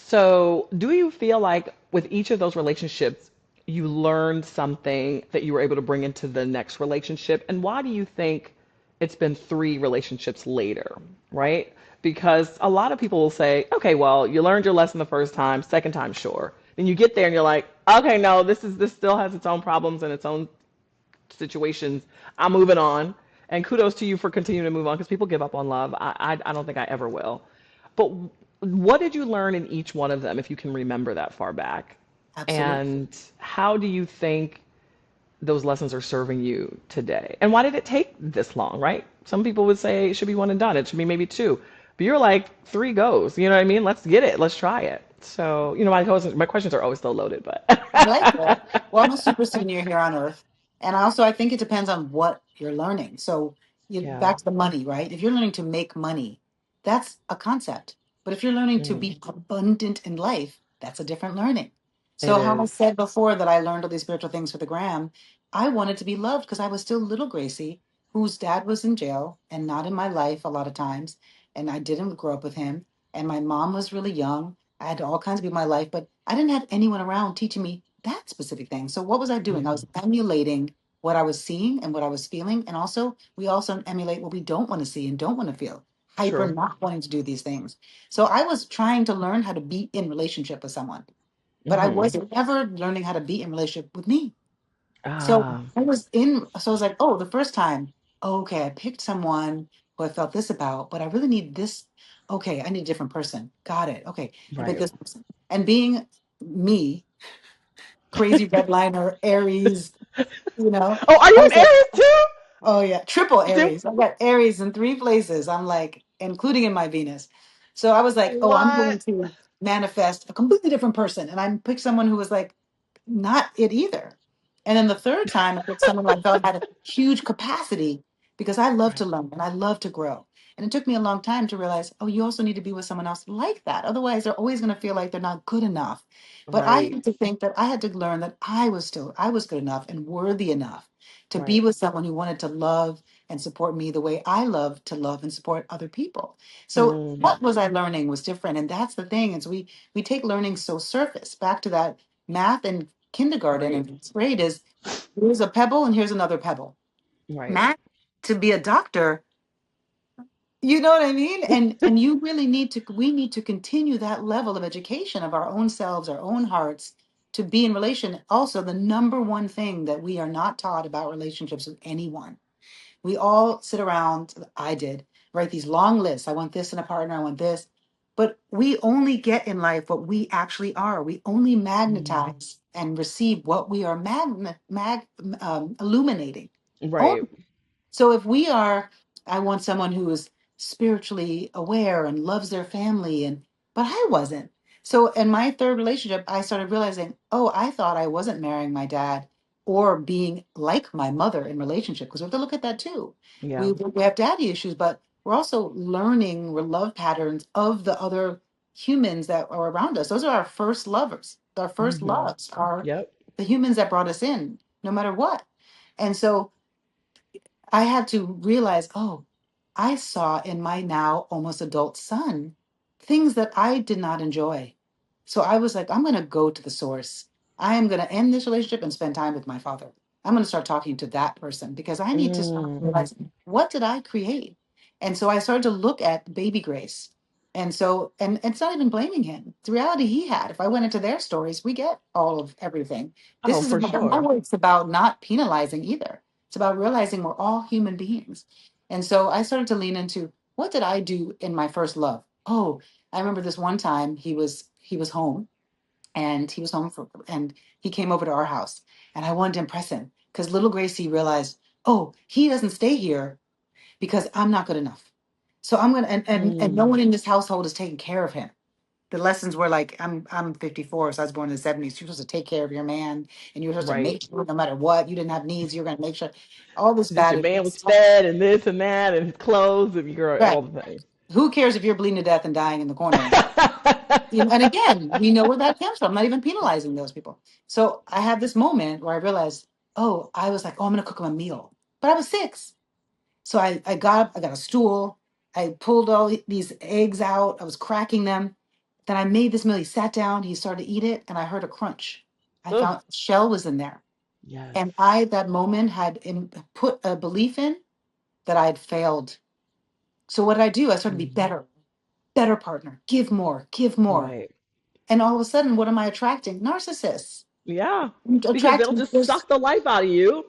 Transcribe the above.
So, do you feel like with each of those relationships, you learned something that you were able to bring into the next relationship? And why do you think it's been three relationships later, right? Because a lot of people will say, okay, well, you learned your lesson the first time, second time, sure. Then you get there and you're like, okay, no, this still has its own problems and its own situations. I'm moving on. And kudos to you for continuing to move on because people give up on love. I don't think I ever will. But what did you learn in each one of them, if you can remember that far back? Absolutely. And how do you think those lessons are serving you today? And why did it take this long, right? Some people would say it should be one and done. It should be maybe two. But you're like, three goes. You know what I mean? Let's get it. Let's try it. So, my questions are always still loaded, but I like that. Well, I'm a super senior here on Earth. And also, I think it depends on what you're learning. So, yeah. back to the money, right? If you're learning to make money, that's a concept. But if you're learning to Mm, be abundant in life, that's a different learning. it So, how I is. said before that I learned all these spiritual things for the gram, I wanted to be loved because I was still little Gracie, whose dad was in jail and not in my life a lot of times. And I didn't grow up with him. And my mom was really young. I had all kinds of people in my life, but I didn't have anyone around teaching me that specific thing. So what was I doing? I was Mm, emulating what I was seeing and what I was feeling. And also, we also emulate what we don't want to see and don't want to feel. Hyper true. not wanting to do these things. So I was trying to learn how to be in relationship with someone, but I Hmm. wasn't ever learning how to be in relationship with me. So Ah, I was like, oh, the first time, okay, I picked someone who I felt this about, but I really need this. Okay, I need a different person. Got it. Okay, I picked right. this person. And being me, crazy redliner, Aries, Oh, are I you an was like, Aries too? oh yeah, triple Do Aries. I got Aries in three places. I'm like, including in my Venus. So I was like, oh, I'm going what? to manifest a completely different person. And I picked someone who was like, not it either. And then the third time, I picked someone who I felt had a huge capacity because I love to Right. learn and I love to grow. And it took me a long time to realize, oh, you also need to be with someone else like that. Otherwise, they're always going to feel like they're not good enough. But I Right. had to think that I had to learn that I was good enough and worthy enough to be Right. with someone who wanted to love and support me the way I love to love and support other people. So Mm, what was I learning was different. And that's the thing. And so we take learning so surface back to that math in kindergarten right. and fifth grade is here's a pebble and here's another pebble. Right. Math to be a doctor, you know what I mean? And you really need to we need to continue that level of education of our own selves, our own hearts to be in relation. Also, the number one thing that we are not taught about relationships with anyone. We all sit around, I did, write these long lists. I want this in a partner, I want this. But we only get in life what we actually are. We only Mm, magnetize and receive what we are illuminating. right. Only. So if we are, I want someone who is spiritually aware and loves their family, but I wasn't. So in my third relationship, I started realizing, oh, I thought I wasn't marrying my dad or being like my mother in relationship because we have to look at that too. Yeah. We have daddy issues, but we're also learning love patterns of the other humans that are around us. Those are our first lovers. Our first Hmm. loves are Yep. the humans that brought us in, no matter what. And so I had to realize, oh, I saw in my now almost adult son things that I did not enjoy. So I was like, I'm going to go to the source. I am going to end this relationship and spend time with my father. I'm going to start talking to that person because I need to start Mm, realizing what did I create? And so I started to look at baby Grace. And so, and it's not even blaming him. It's the reality he had. If I went into their stories, we get all of everything. oh, This is for about my sure. work's about not penalizing either. It's about realizing we're all human beings. And so I started to lean into what did I do in my first love? Oh, I remember this one time he was home and he was home for and he came over to our house and I wanted to impress him because little Gracie realized, oh, he doesn't stay here because I'm not good enough. So I'm gonna and no Mm, one in this household is taking care of him. The lessons were like I'm 54, so I was born in the 70s. You're supposed to take care of your man and you're supposed to right. make sure no matter what, you didn't have needs, you're gonna make sure all this That your bad man was advice. fed and this and that and his clothes and your Right. all the things. Who cares if you're bleeding to death and dying in the corner? And again, we know where that comes from. I'm not even penalizing those people. So I had this moment where I realized, oh, I was like, oh, I'm gonna cook him a meal. But I was 6. So I got up, I got a stool, I pulled all these eggs out, I was cracking them, Then I made this meal. He sat down, he started to eat it, and I heard a crunch. I Ugh. found shell was in there. Yes. And I, that moment, put a belief in that I had failed. So what did I do? I started to be Hmm. better, better partner, give more, give more. Right. And all of a sudden, what am I attracting? Narcissists. Yeah. I'm Because they'll attracting just this. suck the life out of you.